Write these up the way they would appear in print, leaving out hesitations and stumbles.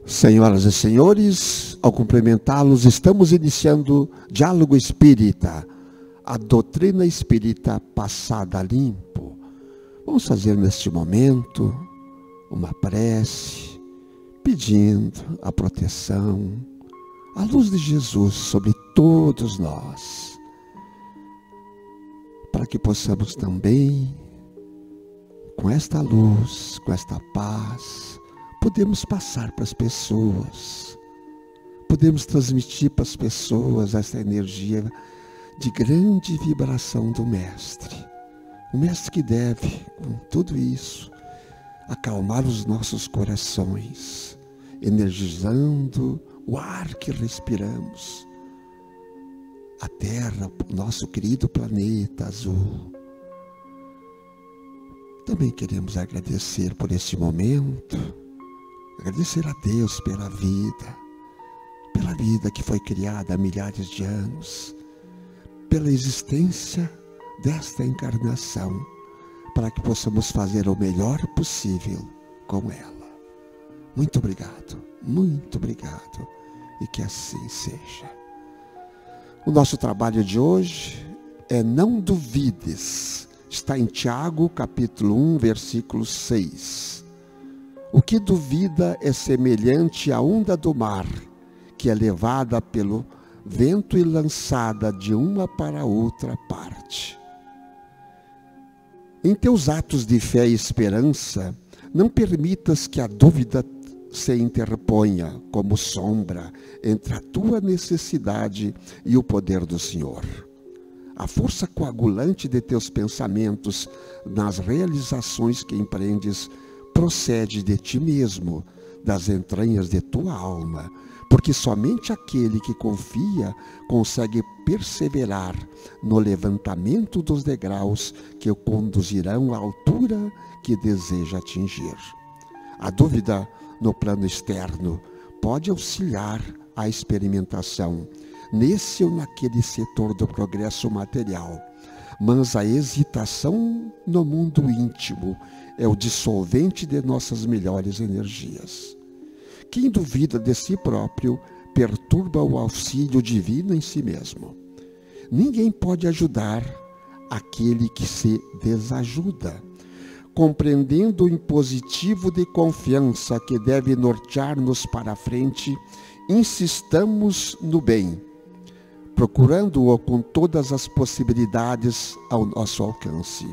Senhoras e senhores, ao cumprimentá-los, estamos iniciando Diálogo Espírita, a doutrina espírita passada a limpo. Vamos fazer neste momento uma prece, pedindo a proteção, a luz de Jesus sobre todos nós, para que possamos também, com esta luz, com esta paz, podemos passar para as pessoas, podemos transmitir para as pessoas essa energia de grande vibração do Mestre. O Mestre que deve, com tudo isso, acalmar os nossos corações, energizando o ar que respiramos, a Terra, o nosso querido planeta azul. Também queremos agradecer por este momento, agradecer a Deus pela vida que foi criada há milhares de anos, pela existência desta encarnação, para que possamos fazer o melhor possível com ela. Muito obrigado, e que assim seja. O nosso trabalho de hoje é Não Duvides, está em Tiago, capítulo 1, versículo 6. O que duvida é semelhante à onda do mar, que é levada pelo vento e lançada de uma para outra parte. Em teus atos de fé e esperança, não permitas que a dúvida se interponha como sombra entre a tua necessidade e o poder do Senhor. A força coagulante de teus pensamentos nas realizações que empreendes procede de ti mesmo, das entranhas de tua alma, porque somente aquele que confia consegue perseverar no levantamento dos degraus que o conduzirão à altura que deseja atingir. A dúvida no plano externo pode auxiliar a experimentação, nesse ou naquele setor do progresso material, mas a hesitação no mundo íntimo é o dissolvente de nossas melhores energias. Quem duvida de si próprio perturba o auxílio divino em si mesmo. Ninguém pode ajudar aquele que se desajuda. Compreendendo o impositivo de confiança que deve nortear-nos para a frente, insistamos no bem, procurando-o com todas as possibilidades ao nosso alcance.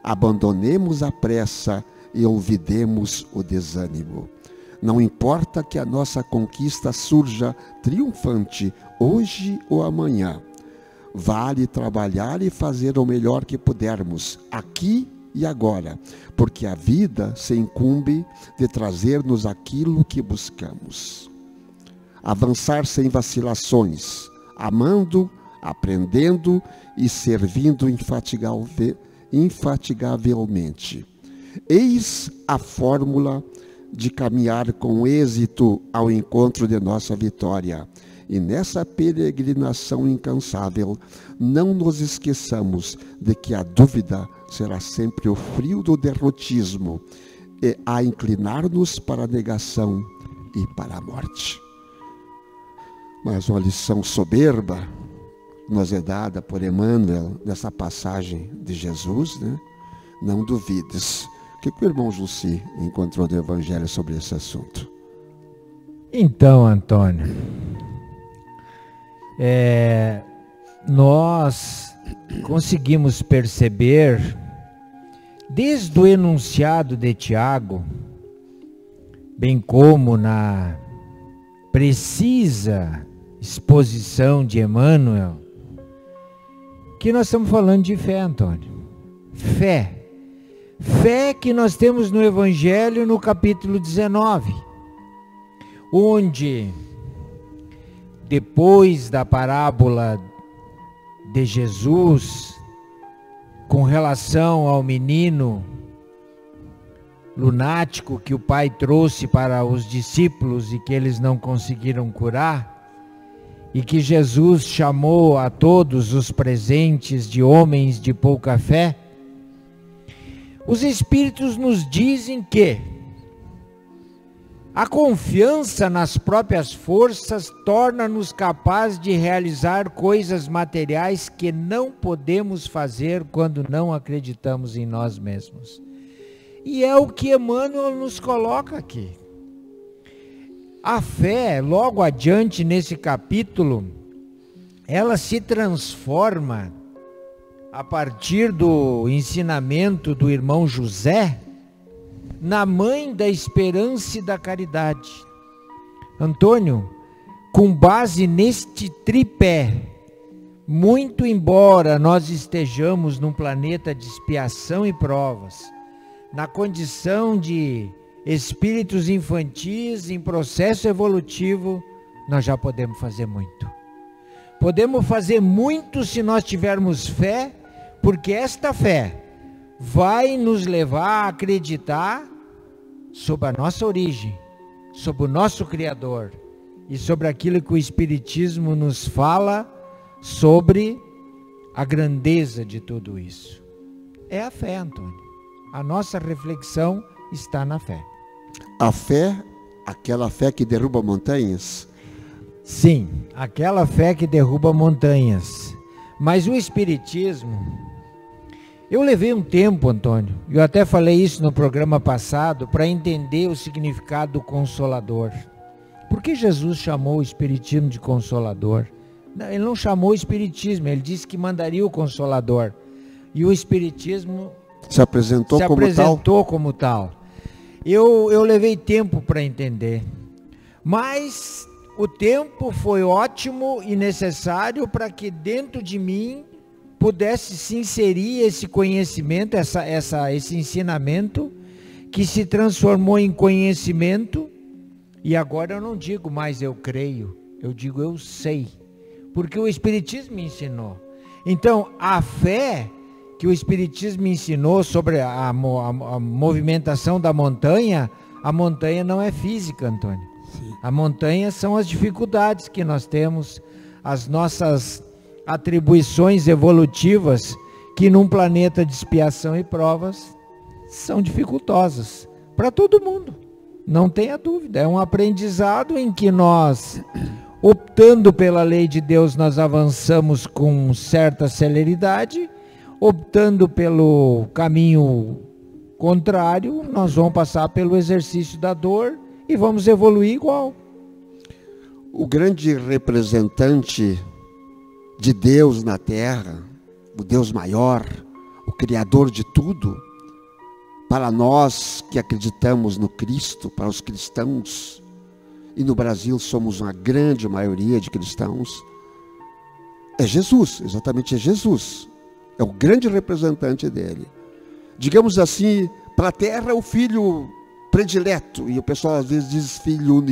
Abandonemos a pressa e olvidemos o desânimo. Não importa que a nossa conquista surja triunfante hoje ou amanhã. Vale trabalhar e fazer o melhor que pudermos, aqui e agora, porque a vida se incumbe de trazer-nos aquilo que buscamos. Avançar sem vacilações, amando, aprendendo e servindo infatigavelmente. Eis a fórmula de caminhar com êxito ao encontro de nossa vitória. E nessa peregrinação incansável, não nos esqueçamos de que a dúvida será sempre o frio do derrotismo e a inclinar-nos para a negação e para a morte. Mas uma lição soberba nos é dada por Emmanuel nessa passagem de Jesus, né? Não duvides. O que o irmão Jussi encontrou no Evangelho sobre esse assunto? Então, Antônio, nós conseguimos perceber, desde o enunciado de Tiago, bem como na precisa exposição de Emmanuel, que nós estamos falando de fé, Antônio. Fé. Fé que nós temos no Evangelho no capítulo 19, onde, depois da parábola de Jesus, com relação ao menino lunático que o pai trouxe para os discípulos e que eles não conseguiram curar, e que Jesus chamou a todos os presentes de homens de pouca fé, os Espíritos nos dizem que A confiança nas próprias forças torna-nos capazes de realizar coisas materiais que não podemos fazer quando não acreditamos em nós mesmos. E é o que Emmanuel nos coloca aqui. A fé, logo adiante nesse capítulo, ela se transforma a partir do ensinamento do irmão José, na mãe da esperança e da caridade. Antônio, com base neste tripé, muito embora nós estejamos num planeta de expiação e provas, na condição de espíritos infantis em processo evolutivo, nós já podemos fazer muito. Podemos fazer muito se nós tivermos fé, porque esta fé vai nos levar a acreditar sobre a nossa origem, sobre o nosso Criador e sobre aquilo que o Espiritismo nos fala sobre a grandeza de tudo isso. É a fé, Antônio. A nossa reflexão está na fé. A fé, aquela fé que derruba montanhas? Sim, aquela fé que derruba montanhas. Mas o Espiritismo, eu levei um tempo, Antônio, eu até falei isso no programa passado, para entender o significado do Consolador. Por que Jesus chamou o Espiritismo de Consolador? Ele não chamou o Espiritismo, ele disse que mandaria o Consolador. E o Espiritismo se apresentou como tal. Eu levei tempo para entender, mas o tempo foi ótimo e necessário para que dentro de mim pudesse se inserir esse conhecimento, esse ensinamento que se transformou em conhecimento. E agora eu não digo mais eu creio, eu digo eu sei, porque o Espiritismo me ensinou. Então a fé que o Espiritismo me ensinou sobre a movimentação da montanha, a montanha não é física, Antônio. Sim. A montanha são as dificuldades que nós temos, as nossas atribuições evolutivas, que num planeta de expiação e provas são dificultosas para todo mundo, não tenha dúvida. É um aprendizado em que nós, optando pela lei de Deus, nós avançamos com certa celeridade, optando pelo caminho contrário, nós vamos passar pelo exercício da dor e vamos evoluir igual. O grande representante de Deus na Terra, o Deus maior, o Criador de tudo, para nós que acreditamos no Cristo, para os cristãos, e no Brasil somos uma grande maioria de cristãos, é Jesus, exatamente é Jesus. É o grande representante dele. Digamos assim, para a terra o filho predileto, e o pessoal às vezes diz filho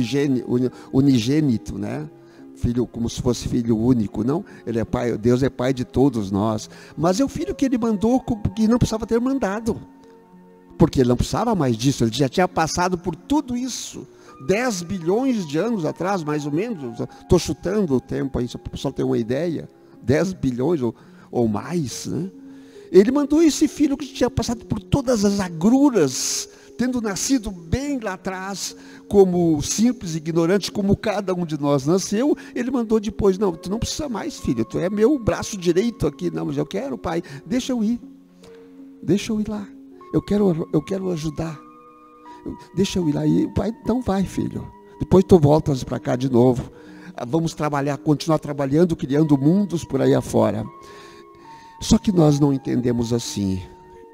unigênito, né? Filho como se fosse filho único, não? Ele é pai, Deus é pai de todos nós, mas é o filho que ele mandou, que não precisava ter mandado, porque ele não precisava mais disso, ele já tinha passado por tudo isso, 10 bilhões de anos atrás, mais ou menos, estou chutando o tempo aí, só para o pessoal ter uma ideia, 10 bilhões ou mais, né? Ele mandou esse filho que tinha passado por todas as agruras, tendo nascido bem lá atrás, como simples, ignorante, como cada um de nós nasceu. Ele mandou depois, não, tu não precisa mais, filho, tu é meu braço direito aqui, não, mas eu quero, pai, deixa eu ir lá, eu quero ajudar, deixa eu ir lá. E o pai, então vai, filho, depois tu voltas para cá de novo, vamos trabalhar, continuar trabalhando, criando mundos por aí afora. Só que nós não entendemos assim.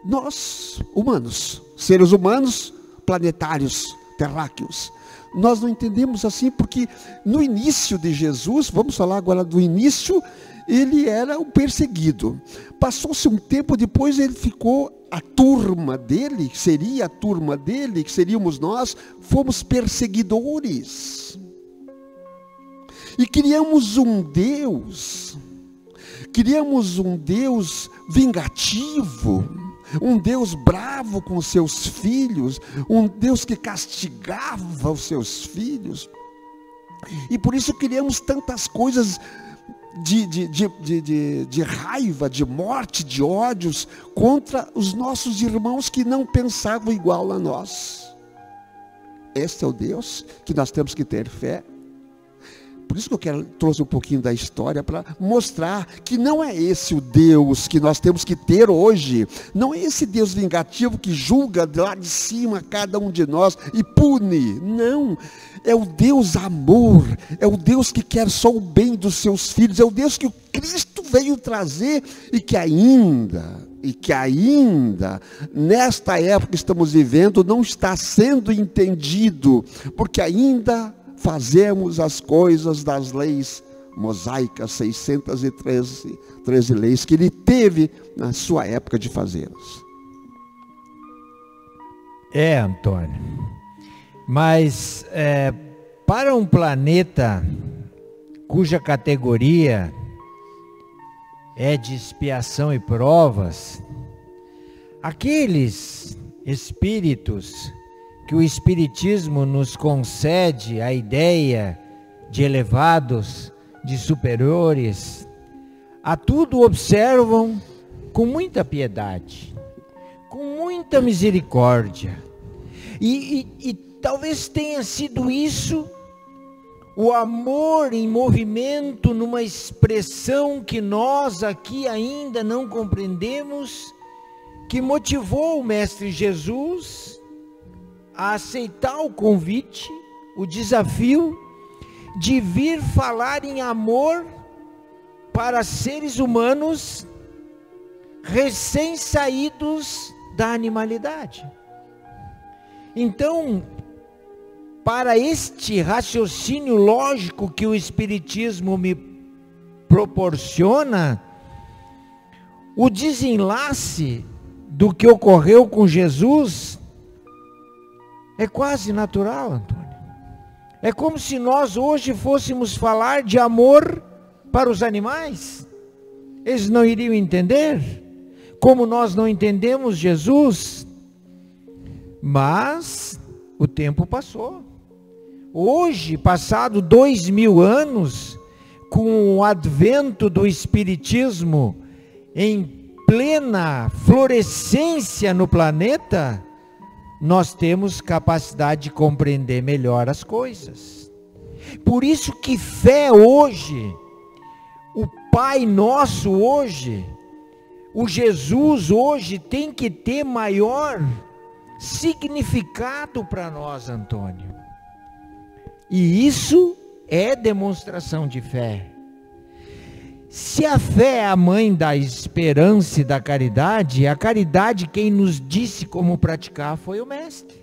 Nós, humanos, seres humanos, planetários, terráqueos, nós não entendemos assim porque no início de Jesus, vamos falar agora do início, ele era um perseguido. Passou-se um tempo depois, ele ficou, a turma dele, que seria a turma dele, que seríamos nós, fomos perseguidores. E criamos um Deus vingativo, um Deus bravo com seus filhos, um Deus que castigava os seus filhos. E por isso criamos tantas coisas de raiva, de morte, de ódios contra os nossos irmãos que não pensavam igual a nós. Esse é o Deus que nós temos que ter fé. Por isso que eu trouxe um pouquinho da história para mostrar que não é esse o Deus que nós temos que ter hoje. Não é esse Deus vingativo que julga lá de cima cada um de nós e pune. Não, é o Deus amor, é o Deus que quer só o bem dos seus filhos, é o Deus que o Cristo veio trazer e que ainda, nesta época que estamos vivendo, não está sendo entendido, porque ainda fazemos as coisas das leis mosaicas, 613 leis que ele teve na sua época de fazê-las. Antônio, mas para um planeta cuja categoria é de expiação e provas, aqueles espíritos que o Espiritismo nos concede a ideia de elevados, de superiores, a tudo observam com muita piedade, com muita misericórdia. E talvez tenha sido isso, o amor em movimento, numa expressão que nós aqui ainda não compreendemos, que motivou o Mestre Jesus a aceitar o convite, o desafio de vir falar em amor para seres humanos recém-saídos da animalidade. Então, para este raciocínio lógico que o Espiritismo me proporciona, o desenlace do que ocorreu com Jesus é quase natural, Antônio. É como se nós hoje fôssemos falar de amor para os animais. Eles não iriam entender, como nós não entendemos Jesus. Mas o tempo passou. Hoje, passado 2000 anos, com o advento do Espiritismo em plena florescência no planeta, nós temos capacidade de compreender melhor as coisas. Por isso que fé hoje, o Pai Nosso hoje, o Jesus hoje tem que ter maior significado para nós, Antônio. E isso é demonstração de fé. Se a fé é a mãe da esperança e da caridade, a caridade quem nos disse como praticar foi o Mestre.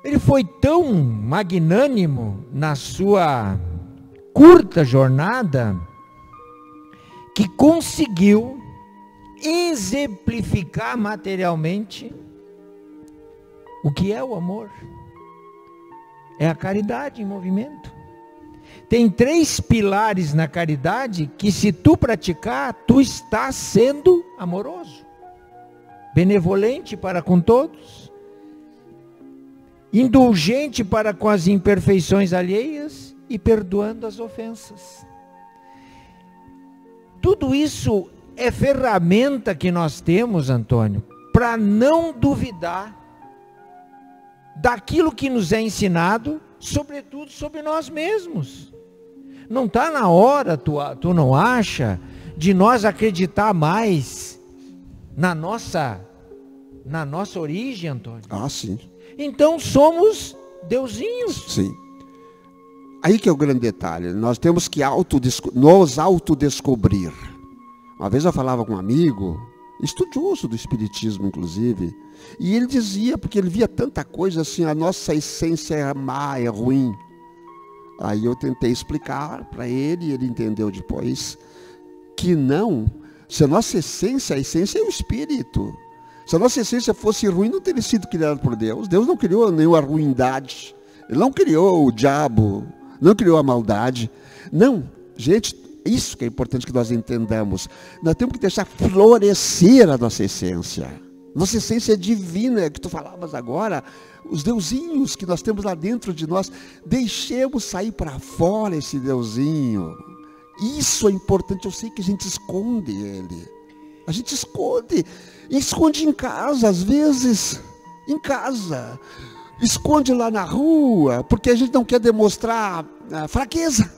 Ele foi tão magnânimo na sua curta jornada que conseguiu exemplificar materialmente o que é o amor. É a caridade em movimento. Tem 3 pilares na caridade que, se tu praticar, tu estás sendo amoroso, benevolente para com todos, indulgente para com as imperfeições alheias e perdoando as ofensas. Tudo isso é ferramenta que nós temos, Antônio, para não duvidar daquilo que nos é ensinado, sobretudo sobre nós mesmos. Não está na hora, tu não acha, de nós acreditar mais na nossa origem, Antônio? Ah, sim. Então somos deusinhos. Sim. Aí que é o grande detalhe. Nós temos que nos autodescobrir. Uma vez eu falava com um amigo, estudioso do Espiritismo, inclusive, e ele dizia, porque ele via tanta coisa assim, a nossa essência é má, é ruim. Aí eu tentei explicar para ele, e ele entendeu depois, que não, se a nossa essência, a essência é o Espírito. Se a nossa essência fosse ruim, não teria sido criada por Deus. Deus não criou nenhuma ruindade. Ele não criou o diabo, não criou a maldade. Não, gente, isso que é importante que nós entendamos. Nós temos que deixar florescer a nossa essência. Nossa essência é divina, que tu falavas agora, os deusinhos que nós temos lá dentro de nós, deixemos sair para fora esse deusinho. Isso é importante. Eu sei que a gente esconde ele. A gente esconde em casa, às vezes, em casa. esconde lá na rua, porque a gente não quer demonstrar fraqueza.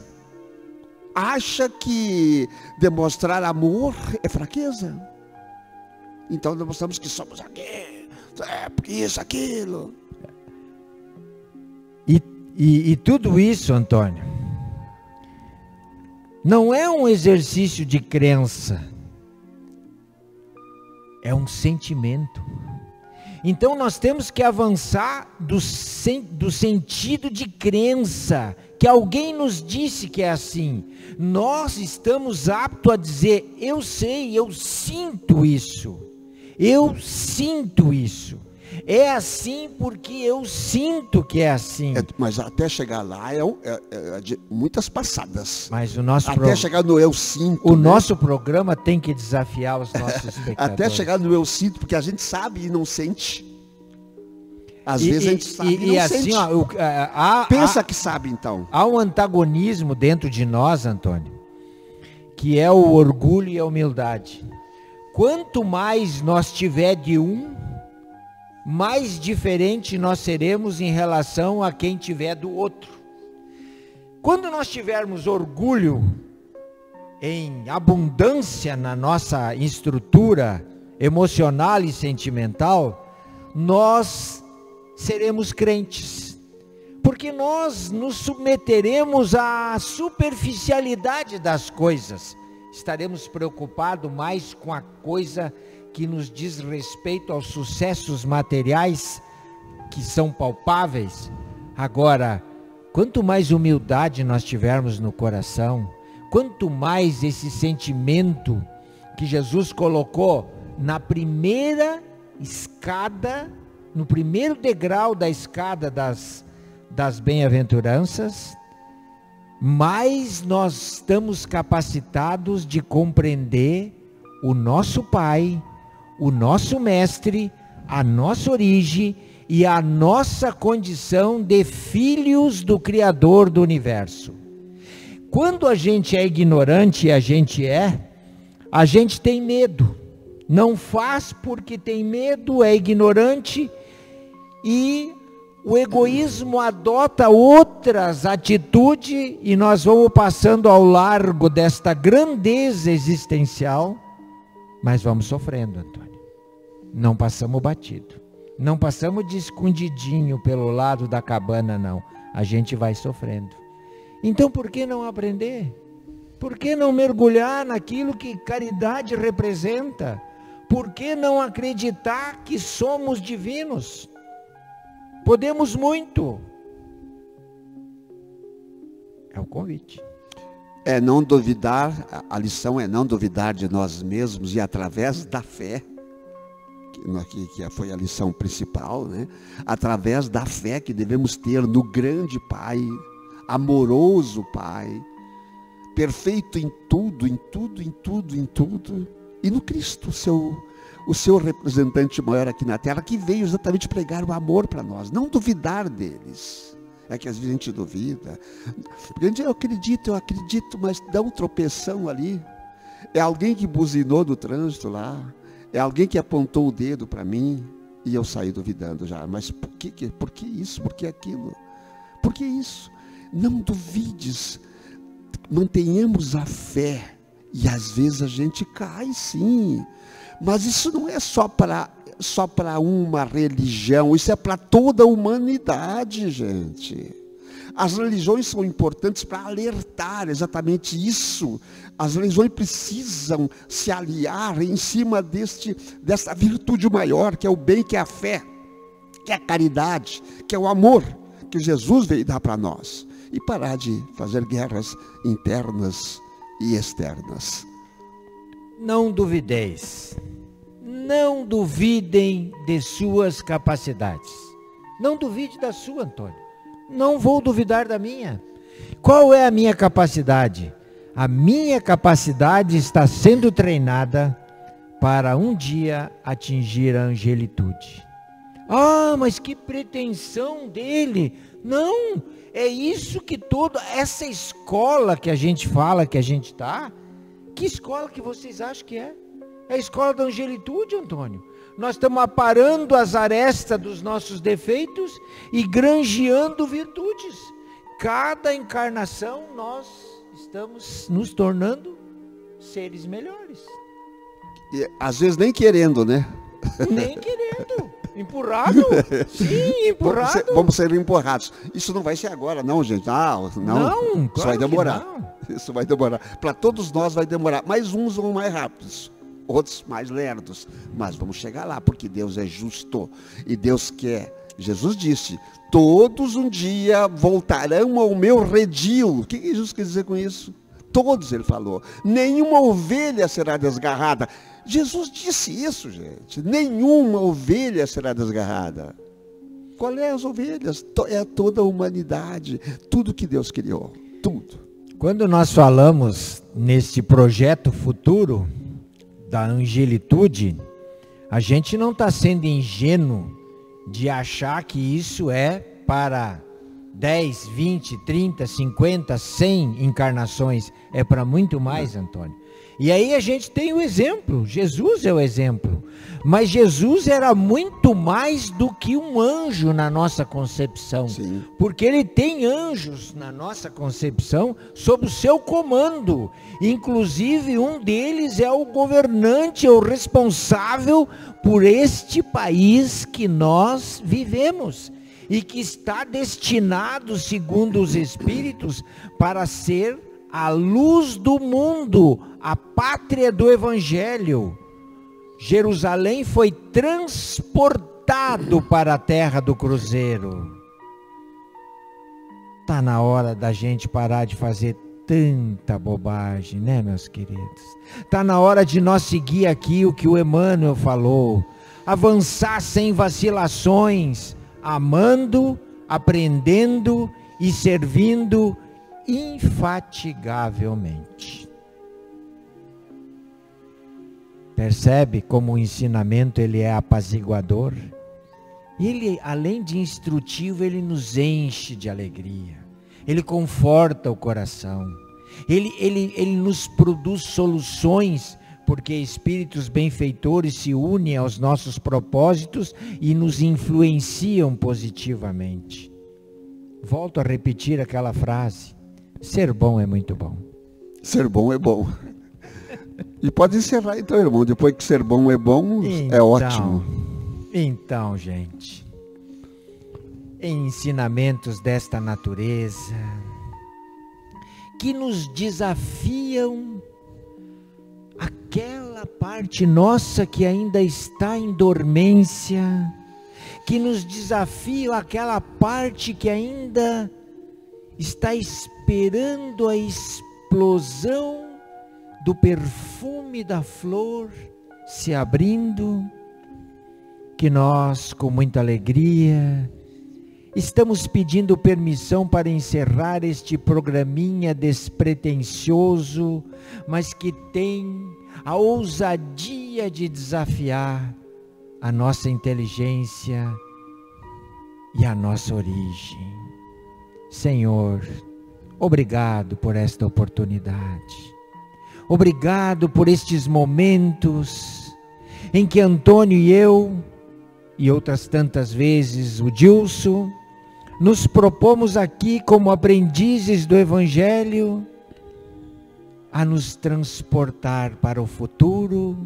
Acha que demonstrar amor é fraqueza. Então demonstramos que somos aqui, porque isso, aquilo. E tudo isso, Antônio, não é um exercício de crença, é um sentimento. Então nós temos que avançar do sentido de crença, que alguém nos disse que é assim. Nós estamos aptos a dizer, eu sei, eu sinto isso. Eu sinto isso. É assim porque eu sinto que é assim. Mas até chegar lá é de muitas passadas. Mas o nosso até chegar no eu sinto. O nosso programa tem que desafiar os nossos espectadores. Até chegar no eu sinto, porque a gente sabe e não sente. Às vezes a gente sabe e não assim, sente. Pensa que sabe, então. Há um antagonismo dentro de nós, Antônio, que é o orgulho e a humildade. Quanto mais nós tiver de um, mais diferente nós seremos em relação a quem tiver do outro. Quando nós tivermos orgulho em abundância na nossa estrutura emocional e sentimental, nós seremos crentes, porque nós nos submeteremos à superficialidade das coisas, estaremos preocupados mais com a coisa que nos diz respeito aos sucessos materiais, que são palpáveis. Agora, quanto mais humildade nós tivermos no coração, quanto mais esse sentimento que Jesus colocou na primeira escada, no primeiro degrau da escada das bem-aventuranças, mais nós estamos capacitados de compreender o nosso Pai, o nosso Mestre, a nossa origem e a nossa condição de filhos do Criador do Universo. Quando a gente é ignorante, e a gente tem medo. Não faz porque tem medo, é ignorante, e o egoísmo adota outras atitudes e nós vamos passando ao largo desta grandeza existencial, mas vamos sofrendo, Antônio. Não passamos batido, não passamos de escondidinho pelo lado da cabana, não. A gente vai sofrendo. Então por que não aprender? Por que não mergulhar naquilo que caridade representa? Por que não acreditar que somos divinos? Podemos muito. É o convite. É não duvidar, a lição é não duvidar de nós mesmos e através da fé, que foi a lição principal, né? Através da fé que devemos ter no grande Pai, amoroso Pai, perfeito em tudo, em tudo, em tudo, em tudo, e no Cristo, o seu representante maior aqui na terra, que veio exatamente pregar o amor para nós, não duvidar deles. É que às vezes a gente duvida, porque a gente, eu acredito, mas dá um tropeção ali, é alguém que buzinou no trânsito lá, é alguém que apontou o dedo para mim, e eu saí duvidando já, mas por que isso, por que aquilo, por que isso? Não duvides, mantenhamos a fé, e às vezes a gente cai sim, mas isso não é só para uma religião, isso é para toda a humanidade, gente. As religiões são importantes para alertar exatamente isso. As religiões precisam se aliar em cima dessa virtude maior, que é o bem, que é a fé, que é a caridade, que é o amor que Jesus veio dar para nós. E parar de fazer guerras internas e externas. Não duvideis. Não duvidem de suas capacidades. Não duvide da sua, Antônio. Não vou duvidar da minha. Qual é a minha capacidade? A minha capacidade está sendo treinada para um dia atingir a angelitude. Ah, mas que pretensão dele. Não, é isso que essa escola que a gente fala que a gente está, que escola que vocês acham que é? É a escola da angelitude, Antônio. Nós estamos aparando as arestas dos nossos defeitos e granjeando virtudes. Cada encarnação nós estamos nos tornando seres melhores. E, às vezes nem querendo, né? Nem querendo. Empurrado? Sim, empurrado. Vamos ser empurrados. Isso não vai ser agora, não, gente. Não, claro, isso vai demorar. Isso vai demorar. Para todos nós vai demorar. Mas uns vão mais rápidos, outros mais lerdos. Mas vamos chegar lá, porque Deus é justo. E Deus quer. Jesus disse, todos um dia voltarão ao meu redil. O que Jesus quer dizer com isso? Todos, ele falou. Nenhuma ovelha será desgarrada. Jesus disse isso, gente. Nenhuma ovelha será desgarrada. Qual é as ovelhas? É toda a humanidade. Tudo que Deus criou. Tudo. Quando nós falamos nesse projeto futuro da angelitude, a gente não está sendo ingênuo de achar que isso é para 10, 20, 30, 50, 100 encarnações. É para muito mais, Antônio. E aí a gente tem o exemplo, Jesus é o exemplo. Mas Jesus era muito mais do que um anjo na nossa concepção. Sim. Porque ele tem anjos na nossa concepção sob o seu comando. Inclusive um deles é o governante, é o responsável por este país que nós vivemos. E que está destinado, segundo os Espíritos, para ser a luz do mundo, a pátria do Evangelho. Jerusalém foi transportado para a terra do cruzeiro. Está na hora da gente parar de fazer tanta bobagem, né, meus queridos? Está na hora de nós seguir aqui o que o Emmanuel falou. Avançar sem vacilações, amando, aprendendo e servindo infatigavelmente. Percebe como o ensinamento ele é apaziguador? Ele, além de instrutivo, ele nos enche de alegria. Ele conforta o coração. Ele nos produz soluções, porque espíritos benfeitores se unem aos nossos propósitos e nos influenciam positivamente. Volto a repetir aquela frase: ser bom é muito bom. Ser bom é bom. E pode encerrar então, irmão. Depois que ser bom é bom, então, é ótimo. Então, gente, ensinamentos desta natureza que nos desafiam aquela parte nossa que ainda está em dormência, que nos desafiam aquela parte que ainda está esperando a explosão do perfume da flor se abrindo, que nós, com muita alegria, estamos pedindo permissão para encerrar este programinha despretensioso, mas que tem a ousadia de desafiar a nossa inteligência e a nossa origem. Senhor, obrigado por esta oportunidade. Obrigado por estes momentos em que Antônio e eu, e outras tantas vezes o Dilson, nos propomos aqui como aprendizes do Evangelho a nos transportar para o futuro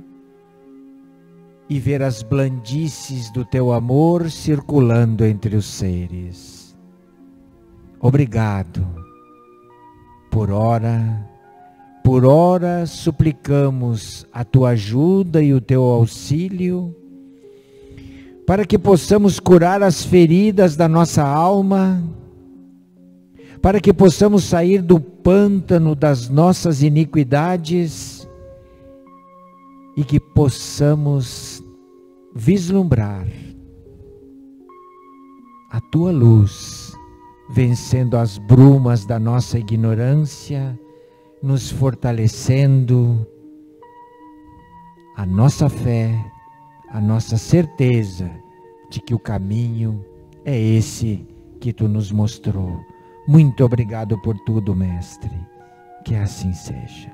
e ver as blandices do teu amor circulando entre os seres. Obrigado. Por ora suplicamos a tua ajuda e o teu auxílio, para que possamos curar as feridas da nossa alma, para que possamos sair do pântano das nossas iniquidades e que possamos vislumbrar a tua luz, vencendo as brumas da nossa ignorância, nos fortalecendo a nossa fé, a nossa certeza de que o caminho é esse que tu nos mostrou. Muito obrigado por tudo, Mestre. Que assim seja.